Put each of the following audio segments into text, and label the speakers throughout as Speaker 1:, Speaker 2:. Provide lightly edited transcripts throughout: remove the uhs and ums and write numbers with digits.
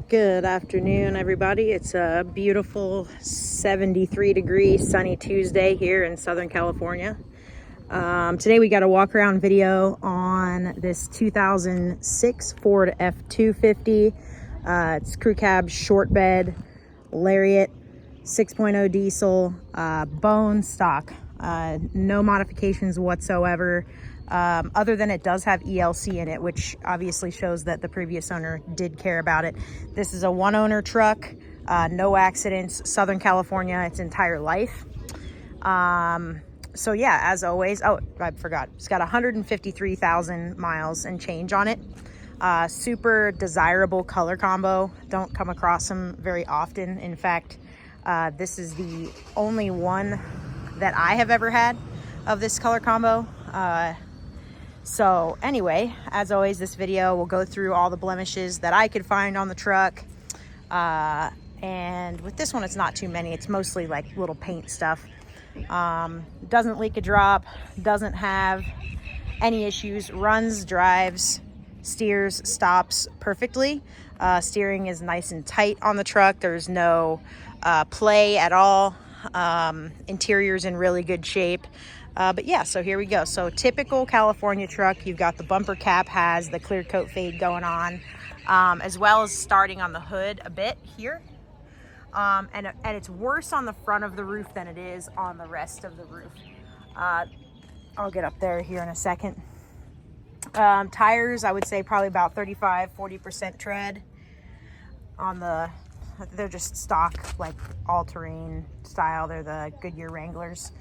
Speaker 1: Good afternoon, everybody. It's a beautiful 73-degree sunny Tuesday here in Southern California. Today we got a walk around video on this 2006 Ford F250. It's crew cab, short bed, Lariat, 6.0 diesel, bone stock. No modifications whatsoever. Other than it does have ELC in it, which obviously shows that the previous owner did care about it. This is a one owner truck, no accidents, Southern California its entire life. So yeah, as always, oh, I forgot, it's got 153,000 miles and change on it. Super desirable color combo. Don't come across them very often. In fact, this is the only one that I have ever had of this color combo. So anyway, as always, this video will go through all the blemishes that I could find on the truck. And with this one, it's not too many. It's mostly like little paint stuff. Doesn't leak a drop, doesn't have any issues, runs, drives, steers, stops perfectly. Steering is nice and tight on the truck. There's no play at all. Interior's in really good shape. But yeah, so here we go. So typical California truck, you've got the bumper cap has the clear coat fade going on, as well as starting on the hood a bit here. And it's worse on the front of the roof than it is on the rest of the roof. I'll get up there here in a second. Tires, I would say probably about 35-40% tread on the, they're just stock, like all-terrain style. They're the Goodyear Wranglers.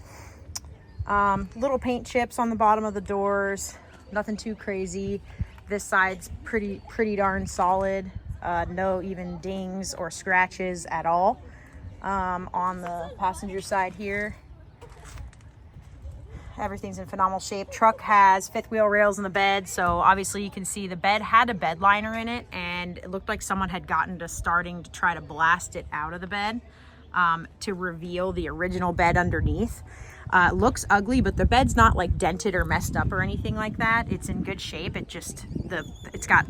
Speaker 1: Little paint chips on the bottom of the doors, nothing too crazy. This side's pretty darn solid. No even dings or scratches at all. On the passenger side here, everything's in phenomenal shape. Truck has fifth wheel rails in the bed, so obviously you can see the bed had a bed liner in it, and it looked like someone had gotten to starting to try to blast it out of the bed to reveal the original bed underneath. It looks ugly, but the bed's not like dented or messed up or anything like that. It's in good shape. It just, it's got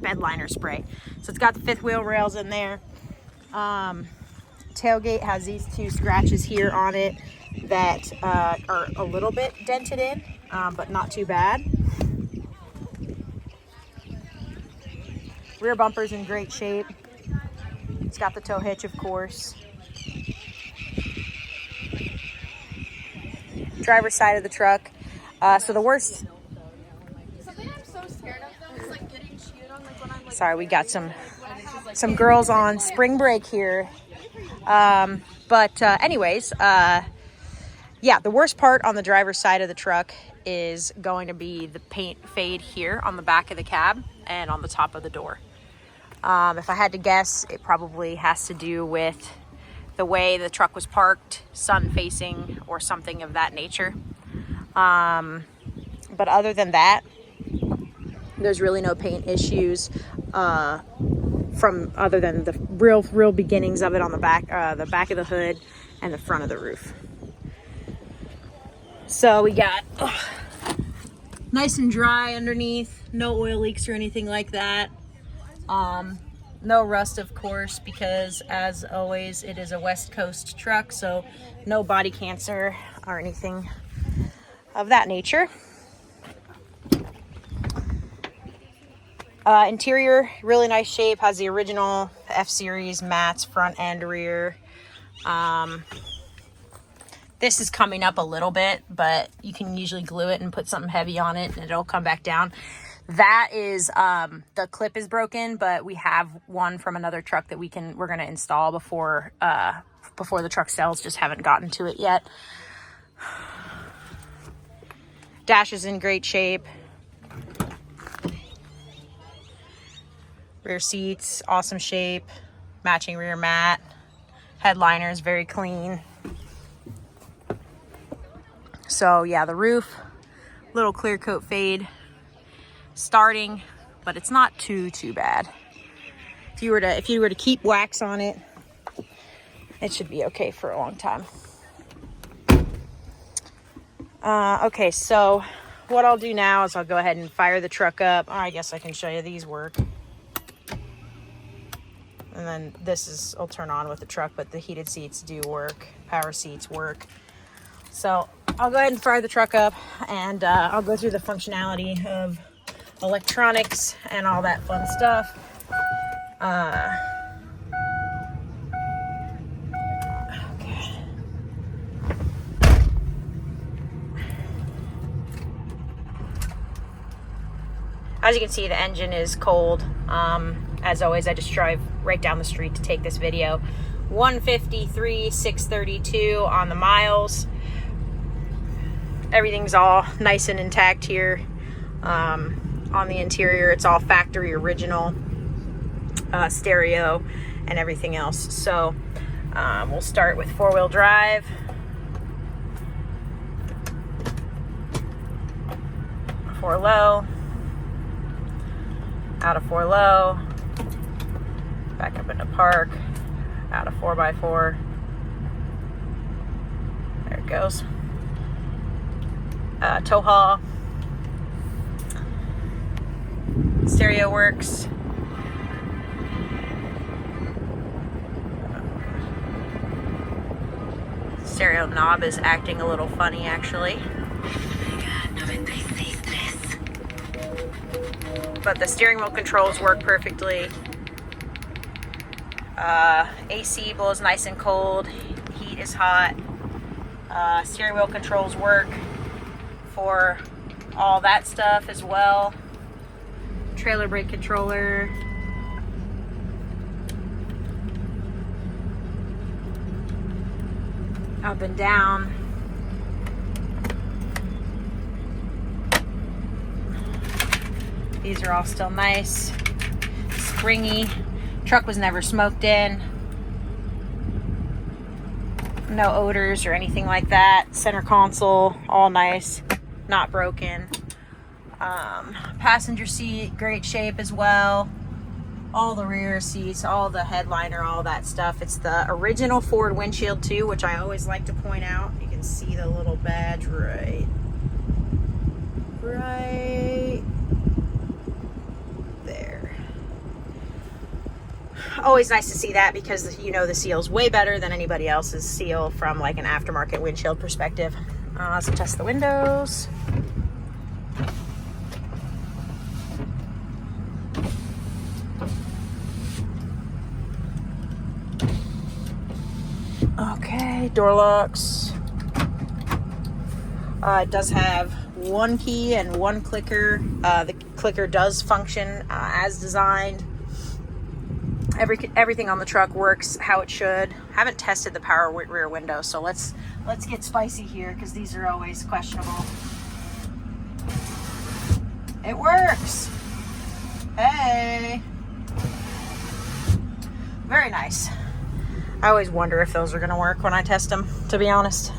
Speaker 1: bed liner spray. So it's got the fifth wheel rails in there. Tailgate has these two scratches here on it that are a little bit dented in, but not too bad. Rear bumper's in great shape. It's got the tow hitch, of course. Driver's side of the truck. So the worst.
Speaker 2: Something I'm so scared of though is like getting chewed on, like when I'm like.
Speaker 1: Sorry, we got some girls on spring break here. Anyways, yeah, the worst part on the driver's side of the truck is going to be the paint fade here on the back of the cab and on the top of the door. If I had to guess, it probably has to do with the way the truck was parked, sun facing or something of that nature. But other than that, there's really no paint issues from other than the real beginnings of it on the back of the hood and the front of the roof. So we got nice and dry underneath, no oil leaks or anything like that. No rust, of course, because as always, it is a West Coast truck, so no body cancer or anything of that nature. Interior, really nice shape, has the original F-Series mats, front and rear. This is coming up a little bit, but you can usually glue it and put something heavy on it and it'll come back down. That is, the clip is broken, but we have one from another truck that we're going to install before the truck sells, just haven't gotten to it yet. Dash is in great shape. Rear seats, awesome shape. Matching rear mat. Headliner is very clean. So yeah, the roof, little clear coat fade. Starting, but it's not too bad. If you were to keep wax on it, it should be okay for a long time. Okay, so what I'll do now is I'll go ahead and fire the truck up. Oh, I guess I can show you these work. And then will turn on with the truck, but the heated seats do work. Power seats work. So I'll go ahead and fire the truck up, and I'll go through the functionality of electronics and all that fun stuff. Okay. As you can see, the engine is cold. As always, I just drive right down the street to take this video. 153,632 on the miles. Everything's all nice and intact here. On the interior, it's all factory original stereo and everything else. So we'll start with four-wheel drive. Four low, out of four low, back up into park, out of 4x4. There it goes. Tow haul. Stereo works. Stereo knob is acting a little funny, actually. But the steering wheel controls work perfectly. AC blows nice and cold. Heat is hot. Steering wheel controls work for all that stuff as well. Trailer brake controller. Up and down. These are all still nice, springy. Truck was never smoked in. No odors or anything like that. Center console, all nice, not broken. Passenger seat, great shape as well. All the rear seats, all the headliner, all that stuff. It's the original Ford windshield too, which I always like to point out. You can see the little badge right there. Always nice to see that, because you know the seal's way better than anybody else's seal from like an aftermarket windshield perspective. So test the windows. Okay, door locks. It does have one key and one clicker. The clicker does function as designed. Everything on the truck works how it should. Haven't tested the power rear window, so let's get spicy here, because these are always questionable. It works. Hey. Very nice. I always wonder if those are going to work when I test them, to be honest.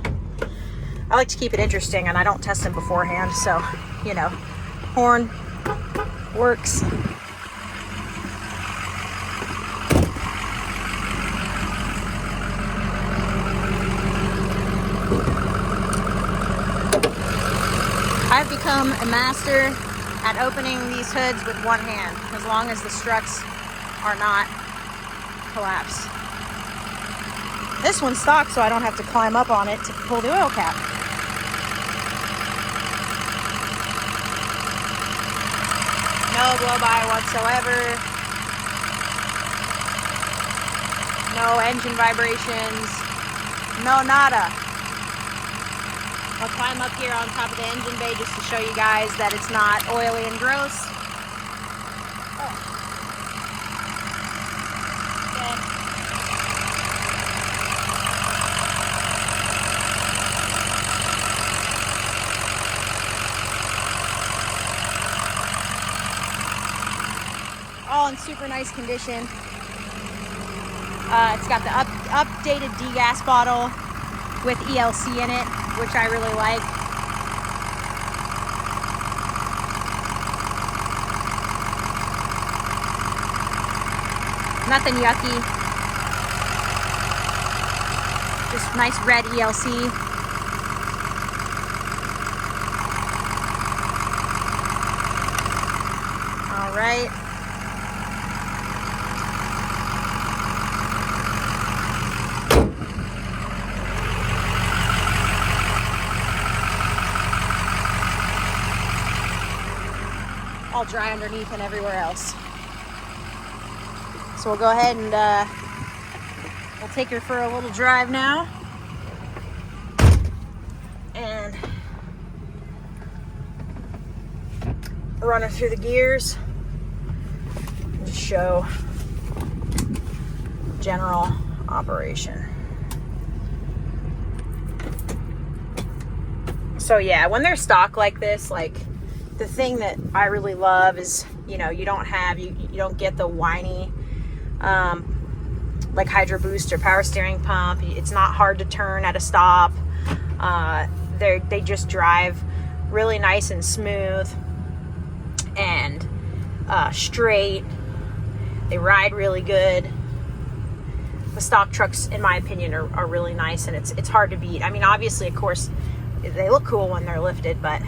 Speaker 1: I like to keep it interesting, and I don't test them beforehand, so, you know, horn works. I've become a master at opening these hoods with one hand, as long as the struts are not collapsed. This one's stock, so I don't have to climb up on it to pull the oil cap. No blow-by whatsoever. No engine vibrations. No nada. I'll climb up here on top of the engine bay just to show you guys that it's not oily and gross. All in super nice condition. It's got the updated degas bottle with ELC in it, which I really like. Nothing yucky. Just nice red ELC. All right. all dry underneath and everywhere else. So we'll go ahead and we'll take her for a little drive now. And run her through the gears. And just show general operation. So yeah, when they're stock like this, like the thing that I really love is, you know, you don't get the whiny like Hydro Boost or power steering pump. It's not hard to turn at a stop. They just drive really nice and smooth and straight. They ride really good. The stock trucks, in my opinion, are really nice, and it's hard to beat. I mean, obviously, of course, they look cool when they're lifted, but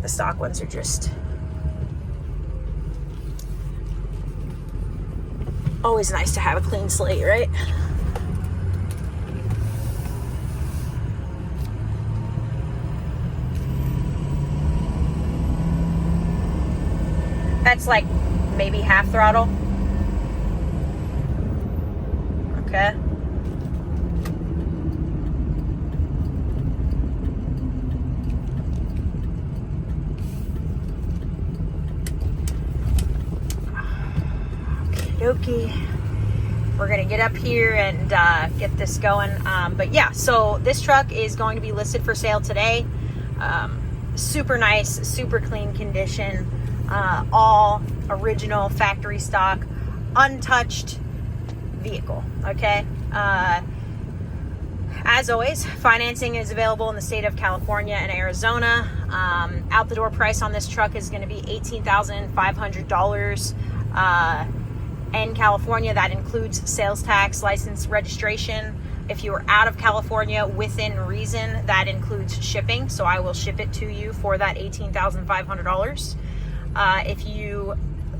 Speaker 1: the stock ones are just always nice to have a clean slate, right? That's like maybe half throttle. Okay. Okie. We're gonna get up here and get this going. But yeah, so this truck is going to be listed for sale today. Super nice, super clean condition, all original factory stock, untouched vehicle. Okay. As always, financing is available in the state of California and Arizona. Out the door price on this truck is going to be $18,500. In California, that includes sales tax, license, registration. If you are out of California within reason, that includes shipping. So I will ship it to you for that $18,500. If you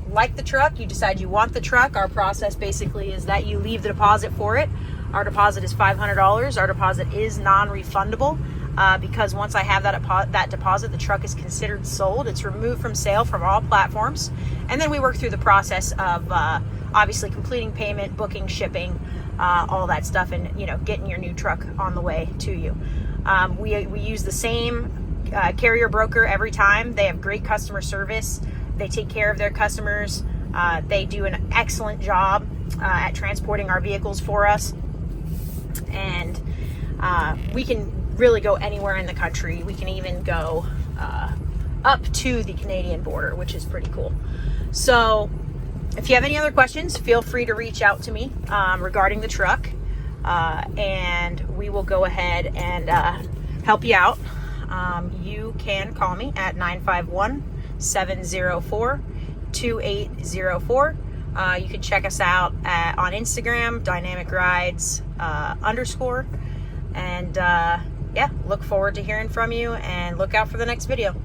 Speaker 1: like the truck, you decide you want the truck, our process basically is that you leave the deposit for it. Our deposit is $500. Our deposit is non-refundable because once I have that deposit, the truck is considered sold. It's removed from sale from all platforms. And then we work through the process of obviously completing payment, booking, shipping, all that stuff, and, you know, getting your new truck on the way to you. We use the same carrier broker every time. They have great customer service. They take care of their customers. They do an excellent job at transporting our vehicles for us. And we can really go anywhere in the country. We can even go up to the Canadian border, which is pretty cool. So if you have any other questions, feel free to reach out to me regarding the truck, and we will go ahead and help you out. You can call me at 951-704-2804. You can check us out on Instagram, Dynamic Rides _. And yeah, look forward to hearing from you, and look out for the next video.